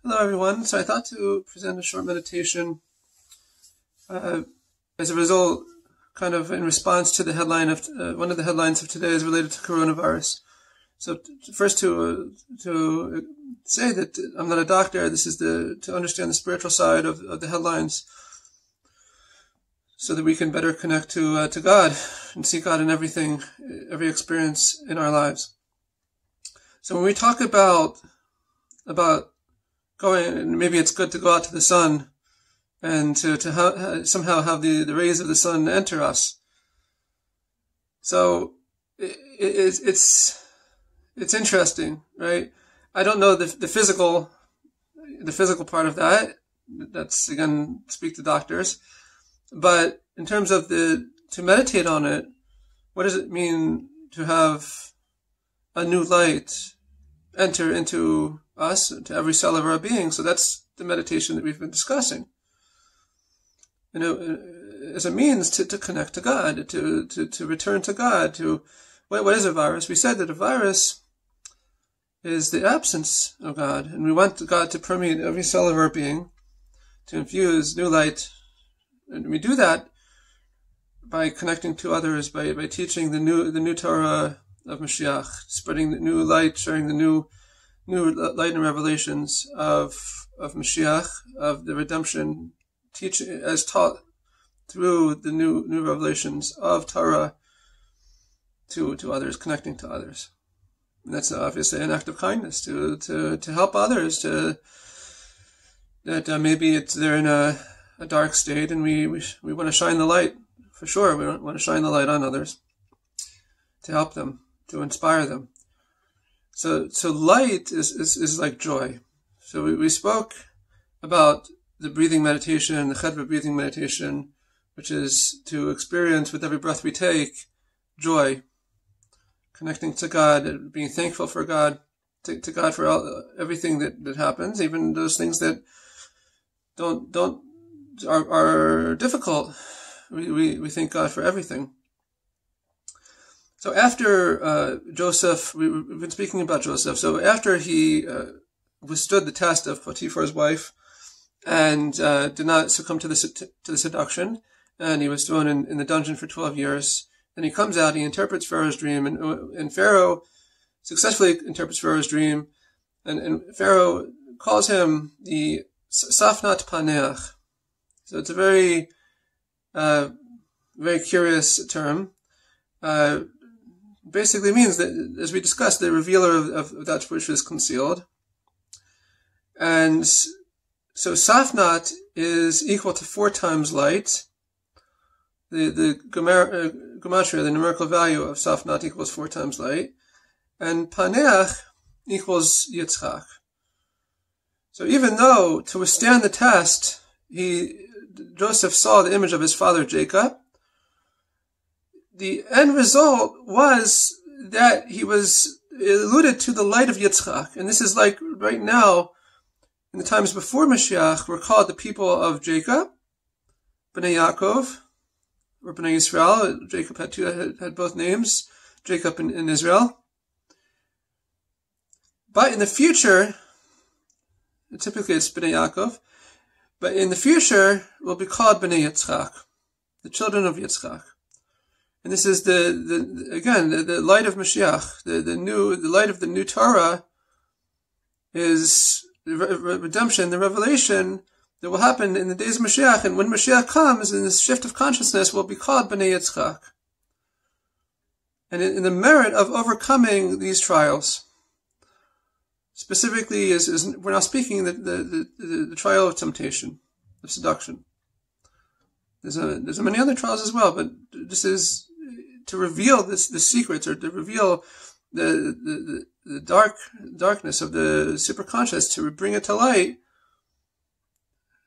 Hello, everyone. So I thought to present a short meditation as a result, kind of in response to the headline of one of the headlines of today is related to coronavirus. So first to say that I'm not a doctor. This is to understand the spiritual side of the headlines, so that we can better connect to God and see God in everything, every experience in our lives. So when we talk about going, maybe it's good to go out to the sun and to somehow have the rays of the sun enter us. So it's interesting, right? I don't know the physical part of that. That's, again, speak to doctors. But in terms of to meditate on it, what does it mean to have a new light enter into us, to every cell of our being? So that's the meditation that we've been discussing. You know, as a means to connect to God, to return to God, what is a virus? We said that a virus is the absence of God, and we want God to permeate every cell of our being, to infuse new light. And we do that by connecting to others, by teaching the new Torah of Mashiach, spreading the new light, sharing the new light and revelations of Mashiach, of the redemption, teaching as taught through the new revelations of Torah to others, connecting to others. And that's obviously an act of kindness to help others, that maybe they're in a dark state, and we want to shine the light. For sure, we want to shine the light on others, to help them, to inspire them. So light is like joy. So we spoke about the breathing meditation, the Chedva breathing meditation, which is to experience with every breath we take joy, connecting to God, being thankful for God, to God for everything that happens, even those things that are difficult. We thank God for everything. So after Joseph, we've been speaking about Joseph. So after he withstood the test of Potiphar's wife and did not succumb to the seduction, and he was thrown in the dungeon for 12 years, and he comes out, he interprets Pharaoh's dream, and Pharaoh successfully interprets Pharaoh's dream, and Pharaoh calls him the Safnat Paneach. So it's a very curious term. Basically means that, as we discussed, the revealer of that which is concealed. And so Safnat is equal to 4 times light. The gematria, the numerical value of Safnat equals 4 times light. And Paneach equals Yitzchak. So even though, to withstand the test, Joseph saw the image of his father Jacob, the end result was that he was alluded to the light of Yitzchak. And this is like right now, in the times before Mashiach, we're called the people of Jacob, Bnei Yaakov, or Bnei Israel. Jacob had both names, Jacob and Israel. But in the future, typically it's Bnei Yaakov, but in the future we'll be called Bnei Yitzchak, the children of Yitzchak. And this is the light of Mashiach, the light of the new Torah is the redemption, the revelation that will happen in the days of Mashiach. And when Mashiach comes, in this shift of consciousness, we'll be called Bnei Yitzchak. And in the merit of overcoming these trials, specifically we're now speaking the trial of temptation, of seduction. There's many other trials as well, but this is to reveal the secrets, or to reveal the darkness of the superconscious, to bring it to light,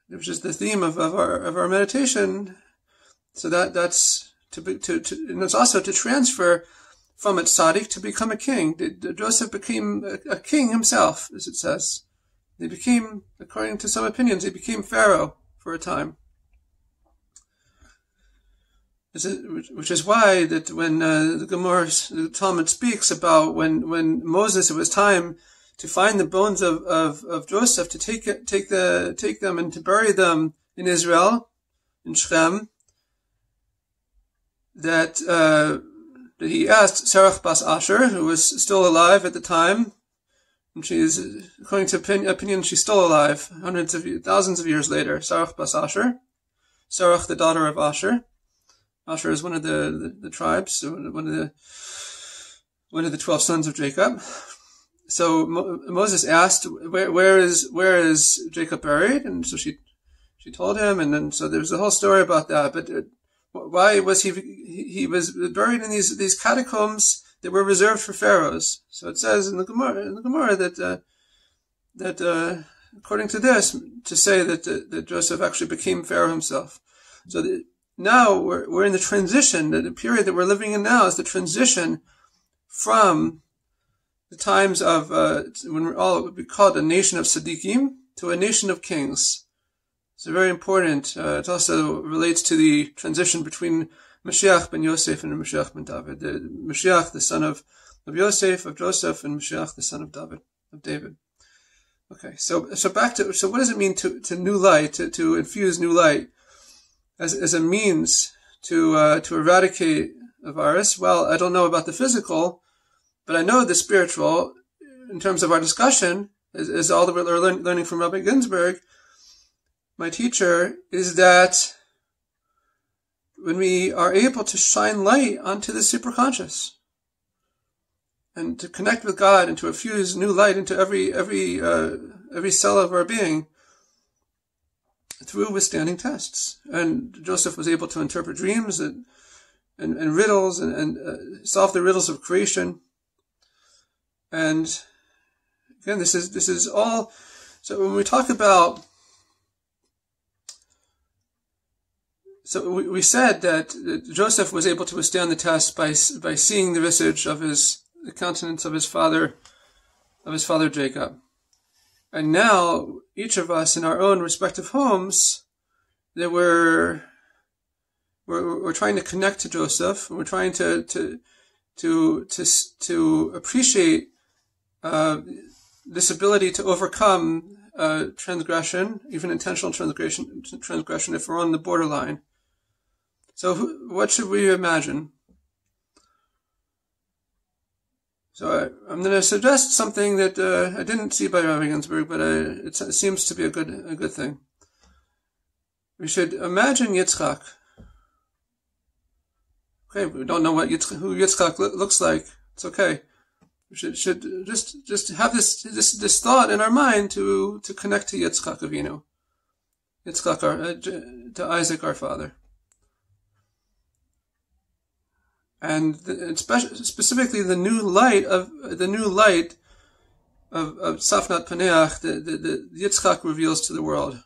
which is the theme of our meditation. So that's and it's also to transfer from a tzaddik to become a king. Joseph became a king himself, as it says. He became, according to some opinions, he became Pharaoh for a time. Which is why that when the Talmud speaks about when Moses, it was time to find the bones of Joseph, to take them and to bury them in Israel, in Shechem, that he asked Sarah bas Asher, who was still alive at the time, and she is, according to opinion, she's still alive, thousands of years later. Sarah bas Asher, Sarah, the daughter of Asher. Asher is one of the tribes, one of the 12 sons of Jacob. So Moses asked, where is Jacob buried? And so she told him, and then so there's a whole story about that. But why was he was buried in these catacombs that were reserved for pharaohs? So it says in the Gemara that according to this, to say that Joseph actually became Pharaoh himself. So now we're in the transition. The period that we're living in now is the transition from the times of when we're all what we call a nation of Tzaddikim to a nation of kings. So very important. It also relates to the transition between Mashiach ben Yosef and Mashiach ben David. The Mashiach, the son of Yosef, of Joseph, and Mashiach, the son of David. Okay, so back to, so what does it mean to new light, to infuse new light as a means to eradicate a virus? Well, I don't know about the physical, but I know the spiritual. In terms of our discussion, is all that we're learning from Rabbi Ginsburg, my teacher, is that when we are able to shine light onto the superconscious and to connect with God and to infuse new light into every cell of our being through withstanding tests. And Joseph was able to interpret dreams and riddles and solve the riddles of creation. And again, this is all. So when we talk about, so we said that Joseph was able to withstand the test by seeing the visage of the countenance of his father Jacob. And now each of us in our own respective homes, that we're trying to connect to Joseph, and we're trying to appreciate this ability to overcome transgression, even intentional transgression, if we're on the borderline. So what should we imagine? So I'm going to suggest something that I didn't see by Rabbi Ginsburg, but it seems to be a good thing. We should imagine Yitzchak. Okay, we don't know who Yitzchak looks like. It's okay. We should just have this thought in our mind to connect to Yitzchak Avinu, to Isaac our father, and specifically the new light of Safnat Paneach, the Yitzchak reveals to the world.